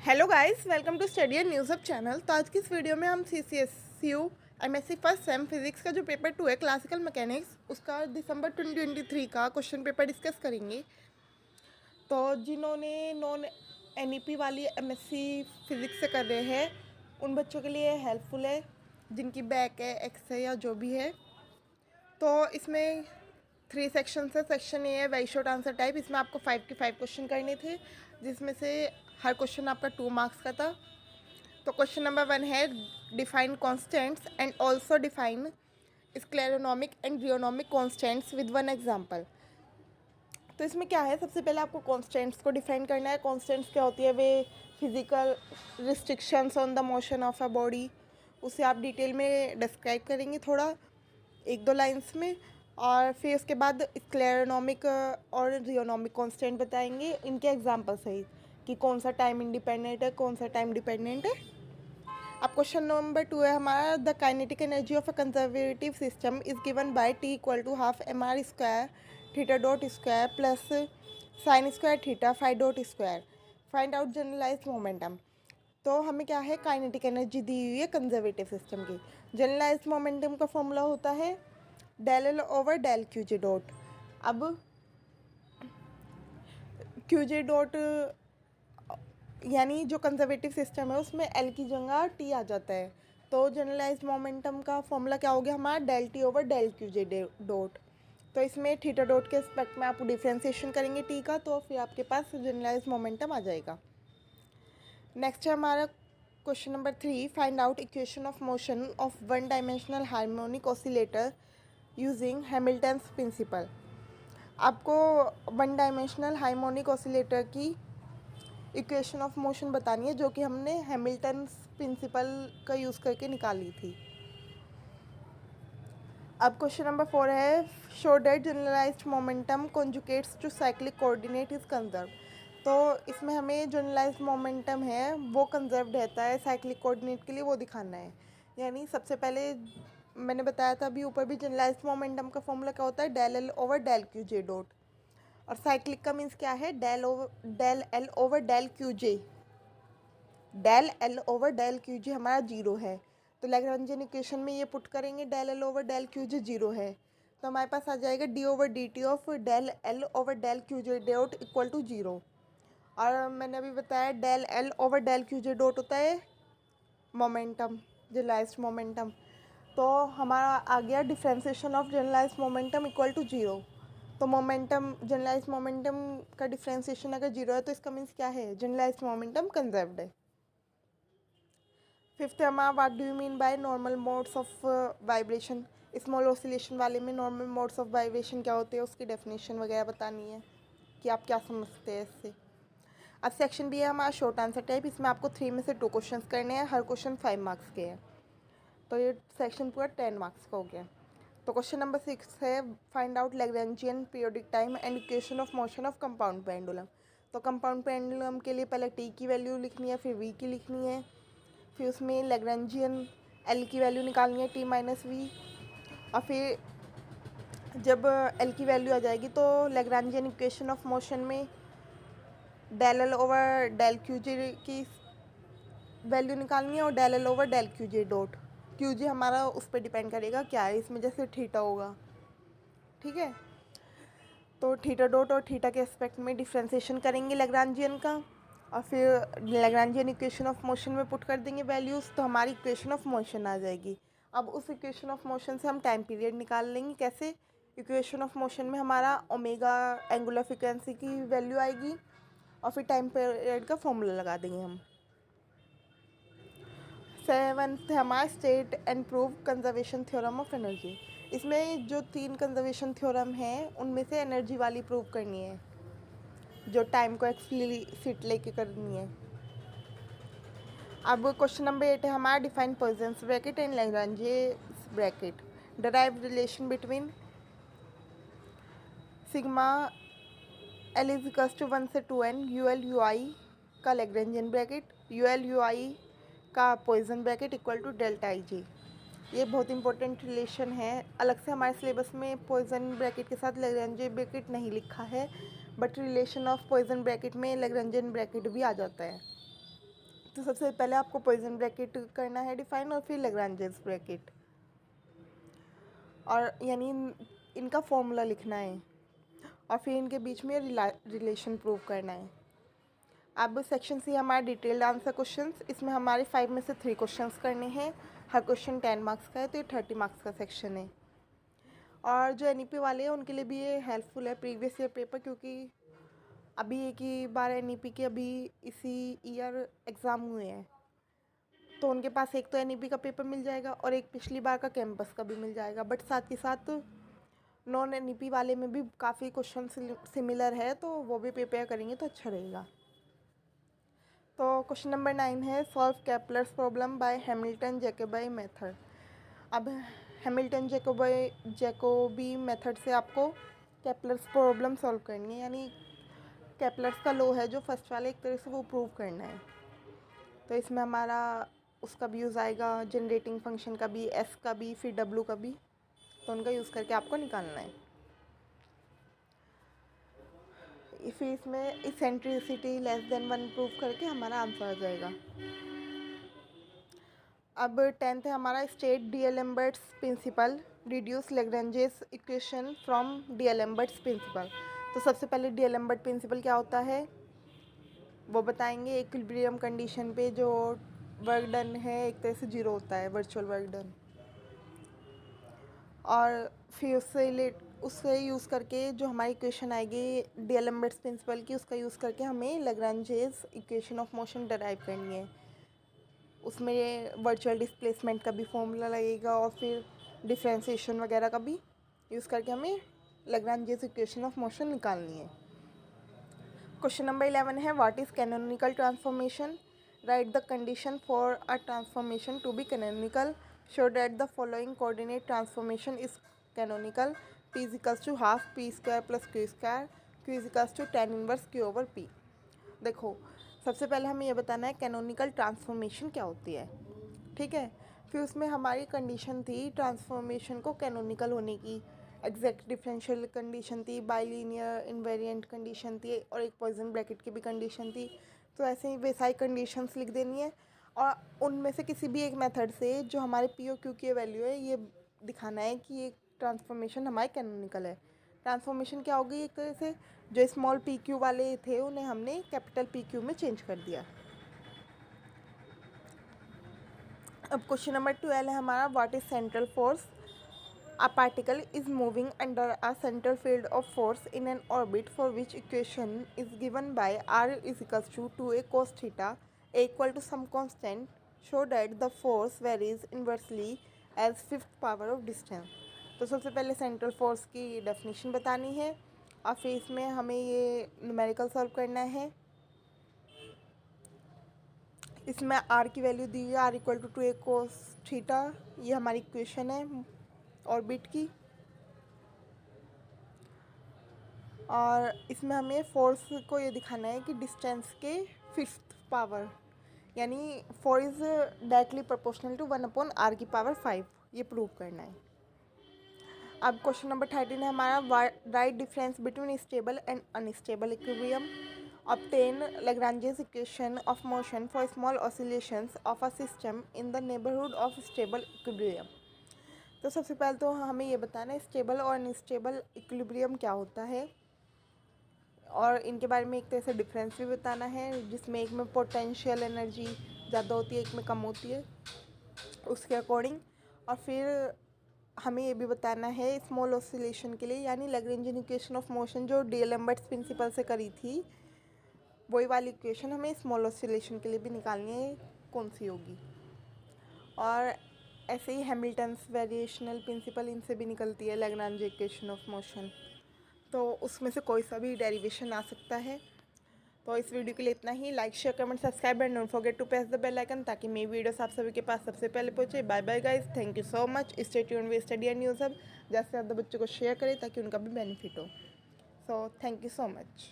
Hello guys, welcome to study and news up channel. तो आज की इस वीडियो में हम CCSU MSc first sem physics का जो पेपर 2 है क्लासिकल मैकेनिक्स, उसका दिसंबर 2023 का क्वेश्चन पेपर डिस्कस करेंगे। तो जिन्होंने नॉन NEP वाली MSc फिजिक्स से कर रहे हैं उन बच्चों के लिए हेल्पफुल है, जिनकी बैक है, एक्स है या जो भी है। तो इसमें 3 सेक्शन है। सेक्शन ए है वेरी शॉर्ट आंसर टाइप। इसमें आपको 5 के 5 क्वेश्चन करने थे, जिसमें से हर क्वेश्चन आपका 2 मार्क्स का था। तो क्वेश्चन नंबर 1 है define constants and also define scleronomic and rheonomic constants with one example. तो इसमें क्या है, सबसे पहले आपको कॉन्स्टेंट्स को डिफाइन करना है। कॉन्स्टेंट्स क्या होती है, वे physical restrictions on the motion of a body, उसे आप डिटेल में डिस्क्राइब करेंगे थोड़ा 1-2 लाइन्स में। और फिर उसके बाद स्क्लेरोनॉमिक और रियोनॉमिक कांस्टेंट बताएंगे इनके एग्जांपल सहित कि कौन सा टाइम इंडिपेंडेंट है, कौन सा टाइम डिपेंडेंट है। अब क्वेश्चन नंबर 2 है हमारा, the kinetic energy of a conservative system is given by T equal to half mr square theta dot square plus sine square theta five dot square. Find out generalised momentum. तो हमें क्या है, kinetic energy दी हुई है conservative system की। Generalised momentum का formula होता है del L over del Q जे डॉट। अब क्यू जे डॉट यानी जो कंजर्वेटिव सिस्टम है उसमें एल की जगह टी आ जाता है। तो जनरलाइज्ड मोमेंटम का फॉर्मूला क्या हो गया हमारा, del T over del Q जे डॉट। तो इसमें थीटा डॉट के एस्पेक्ट में आप डिफ्रेंसिएशन करेंगे टी का, तो फिर आपके पास जनरलाइज्ड मोमेंटम आ जाएगा। नेक्स्ट है हमारा question number 3, find out equation of motion of one dimensional harmonic oscillator using Hamilton's principle. आपको वन डायमेंशनल हार्मोनिक ऑसिलेटर की इक्वेशन ऑफ मोशन बतानी है, जो कि हमने हैमिल्टन्स प्रिंसिपल का यूज़ करके निकाली थी। अब क्वेश्चन नंबर 4 है, show that generalised momentum conjugates to cyclic coordinate is conserve. तो इसमें हमें जनरलाइज्ड मोमेंटम है वो कंजर्व रहता है साइक्लिक कोऑर्डिनेट के लिए, वो दिखाना है। यानी सबसे पहले मैंने बताया था अभी ऊपर भी, जनरलाइज्ड मोमेंटम का फॉर्मूला क्या होता है, del L over del Q जे डॉट। और साइक्लिक का मीन्स क्या है, del L over del Q j. Del L over del Q j हमारा 0 है, तो लैग्रेंजियन इक्वेशन में ये पुट करेंगे del L over del Q j 0 है, तो हमारे पास आ जाएगा d over d t of del L over del Q J dot equal to 0। और मैंने अभी बताया del L over del Q जे डॉट होता है मोमेंटम, जनरलाइज्ड मोमेंटम। तो हमारा आ गया differentiation of generalised momentum equal to 0। तो मोमेंटम, जनरलाइज्ड मोमेंटम का डिफ्रेंसिएशन अगर 0 है तो इसका मीन्स क्या है, जनरलाइज्ड मोमेंटम कंजर्व्ड है। फिफ्थ हमारा, what do you mean by normal modes of vibration. Small oscillation वाले में नॉर्मल मोड्स ऑफ वाइब्रेशन क्या होते हैं, उसकी डेफिनेशन वगैरह बतानी है कि आप क्या समझते हैं इससे। अब सेक्शन बी है हमारा शॉर्ट आंसर टाइप। इसमें आपको 3 में से 2 क्वेश्चंस करने हैं, हर क्वेश्चन 5 मार्क्स के हैं, तो ये सेक्शन पूरा 10 मार्क्स का हो गया। तो क्वेश्चन नंबर 6 है, find out Lagrangian periodic time and equation of motion of compound pendulum. तो कंपाउंड पेंडुलम के लिए पहले टी की वैल्यू लिखनी है, फिर वी की लिखनी है, फिर उसमें लैग्रेंजियन एल की वैल्यू निकालनी है, टी माइनस वी। और फिर जब एल की वैल्यू आ जाएगी तो लैग्रेंजियन इक्वेशन ऑफ मोशन में del L over del Q j की वैल्यू निकालनी है और del L over del Q जे डॉट। क्यू जे हमारा उस पर डिपेंड करेगा क्या है, इसमें जैसे थीटा होगा, ठीक है। तो थीटा डॉट और थीटा के एस्पेक्ट में डिफ्रेंसिएशन करेंगे लैग्रेंजियन का, और फिर लैग्रेंजियन इक्वेशन ऑफ मोशन में पुट कर देंगे वैल्यूज़, तो हमारी इक्वेशन ऑफ मोशन आ जाएगी। अब उस इक्वेशन ऑफ मोशन से हम टाइम पीरियड निकाल लेंगे। कैसे, इक्वेशन ऑफ मोशन में हमारा ओमेगा एंगुलर फ्रिक्वेंसी की वैल्यू आएगी और फिर टाइम पीरियड का फॉर्मूला लगा देंगे हम। 7th हमारा state and prove conservation theorem of energy. इसमें जो 3 कंजर्वेशन थ्योरम हैं उनमें से एनर्जी वाली प्रूव करनी है, जो टाइम को एक्सप्लिसिट लेके करनी है। अब क्वेश्चन नंबर 8 है हमारा, define Poisson's bracket and Lagrangian bracket, derive relation between sigma l is equals to 1 से 2n u l u i का Lagrangian bracket, u l u i का Poisson bracket equal to delta i j. ये बहुत important relation है। अलग से हमारे syllabus में पॉइजन ब्रैकेट के साथ लैग्रेंजियन ब्रैकेट नहीं लिखा है, but relation of poison bracket में लैग्रेंजियन ब्रैकेट भी आ जाता है। तो सबसे पहले आपको पॉइसन ब्रैकेट करना है डिफाइन और फिर लैग्रांजेस ब्रैकेट, और यानी इनका फॉर्मूला लिखना है और फिर इनके बीच में रिलेशन प्रूव करना है। अब सेक्शन सी हमारा डिटेल्ड आंसर क्वेश्चंस, इसमें हमारे 5 में से 3 क्वेश्चंस करने हैं। हर क्वेश्चन 10 मार्क्स का है, तो ये 30 मार्क्स का सेक्शन है। और जो एनईपी वाले हैं उनके लिए भी ये हेल्पफुल है प्रीवियस ईयर पेपर, क्योंकि अभी एक ही बार एनईपी के अभी इसी ईयर एग्ज़ाम हुए हैं, तो उनके पास एक तो एनईपी का पेपर मिल जाएगा और एक पिछली बार का कैंपस का भी मिल जाएगा। बट साथ ही साथ नॉन एनईपी वाले में भी काफ़ी क्वेश्चन सिमिलर है, तो वो भी प्रिपेयर करेंगे तो अच्छा रहेगा। तो क्वेश्चन नंबर 9 है solve Kepler's problem by Hamilton Jacobi method. अब हैमिल्टन जैकोबी मेथड से आपको केपलर्स प्रॉब्लम सॉल्व करनी है, यानी केपलर्स का लॉ है जो फर्स्ट वाले, एक तरह से वो प्रूव करना है। तो इसमें हमारा उसका भी यूज़ आएगा, जनरेटिंग फंक्शन का भी, एस का भी, फिर डब्ल्यू का भी, तो उनका यूज़ करके आपको निकालना है। फिर इसमें इसेंट्रिसिटी लेस देन 1 प्रूव करके हमारा आंसर आ जाएगा। अब 10th है हमारा state d'Alembert's principle, reduce Lagrange's equation from d'Alembert's principle. तो सबसे पहले डीएलेम्बर्ट प्रिंसिपल क्या होता है वो बताएंगे। इक्विलिब्रियम कंडीशन पे जो वर्क डन है एक तरह से 0 होता है, वर्चुअल वर्क डन, और फिर उससे यूज़ करके जो हमारी इक्वेशन आएगी डीएलेम्बर्ट्स प्रिंसिपल की, उसका यूज़ करके हमें Lagrange's equation of motion derive करनी है। उसमें वर्चुअल डिस्प्लेसमेंट का भी फॉर्मूला लगेगा और फिर डिफरेंशिएशन वगैरह का भी यूज़ करके हमें लैग्रेंजेस इक्वेशन ऑफ मोशन निकालनी है। क्वेश्चन नंबर 11 है what is canonical transformation, write the condition for a transformation to be canonical, show that the following coordinate transformation is canonical, p is equals to half p square plus q square, q is equals to tan inverse q over p। देखो सबसे पहले हमें ये बताना है canonical transformation क्या होती है, ठीक है। फिर उसमें हमारी कंडीशन थी ट्रांसफॉर्मेशन को कैनोनिकल होने की, एग्जैक्ट डिफरेंशियल कंडीशन थी, बाइलीनियर इनवेरिएंट कंडीशन थी और एक पॉइसन ब्रैकेट की भी कंडीशन थी। तो ऐसे ही वैसा ही कंडीशंस लिख देनी है और उनमें से किसी भी एक मेथड से जो हमारे पी ओ क्यू की वैल्यू है ये दिखाना है कि ये ट्रांसफॉर्मेशन हमारे कैनोनिकल है। ट्रांसफॉर्मेशन क्या होगी, एक तरह से जो स्मॉल पी क्यू वाले थे उन्हें हमने कैपिटल पी क्यू में चेंज कर दिया। अब क्वेश्चन नंबर 12 है हमारा what is central force, a particle is moving under a central field of force in an orbit for which equation is given by R is equals to 2a cos theta A equal to some constant, show that the force varies inversely as fifth power of distance. तो सबसे पहले central force की definition बतानी है और फिर इसमें हमें ये न्यूमेरिकल सॉल्व करना है। इसमें आर की वैल्यू दी हुई है, R equal to 2a cos theta, ये हमारी इक्वेशन है ऑर्बिट की। और इसमें हमें फोर्स को ये दिखाना है कि डिस्टेंस के फिफ्थ पावर, यानी force is directly proportional to 1/r⁵, ये प्रूव करना है। अब क्वेश्चन नंबर 13 है हमारा right difference between stable and unstable equilibrium, obtain Lagrange's equation of motion for small oscillations of a system in the neighborhood of stable equilibrium। तो सबसे पहले तो हमें ये बताना है स्टेबल और अनस्टेबल इक्विलिब्रियम क्या होता है और इनके बारे में एक तरह से डिफरेंस भी बताना है, जिसमें एक में पोटेंशियल एनर्जी ज़्यादा होती है, एक में कम होती है, उसके अकॉर्डिंग। और फिर हमें ये भी बताना है स्मॉल ऑसिलेशन के लिए, यानी लैग्रेंजियन इक्वेशन ऑफ मोशन जो डीएलेम्बर्ट्स प्रिंसिपल से करी थी वही वाली इक्वेशन हमें स्मॉल ऑसिलेशन के लिए भी निकालनी है, कौन सी होगी। और ऐसे ही हैमिल्टन्स वेरिएशनल प्रिंसिपल, इनसे भी निकलती है लैग्रांज इक्वेशन ऑफ मोशन, तो उसमें से कोई सा भी डेरिवेशन आ सकता है। तो इस वीडियो के लिए इतना ही। Like share comment subscribe and don't forget to press the bell icon ताकि मेरी वीडियोस आप सभी के पास सबसे पहले पहुंचे। Bye bye guys, thank you so much. Stay tuned with study and news hub, ज़्यादा से ज़्यादा बच्चों को शेयर करें ताकि उनका भी बेनिफिट हो। So thank you so much.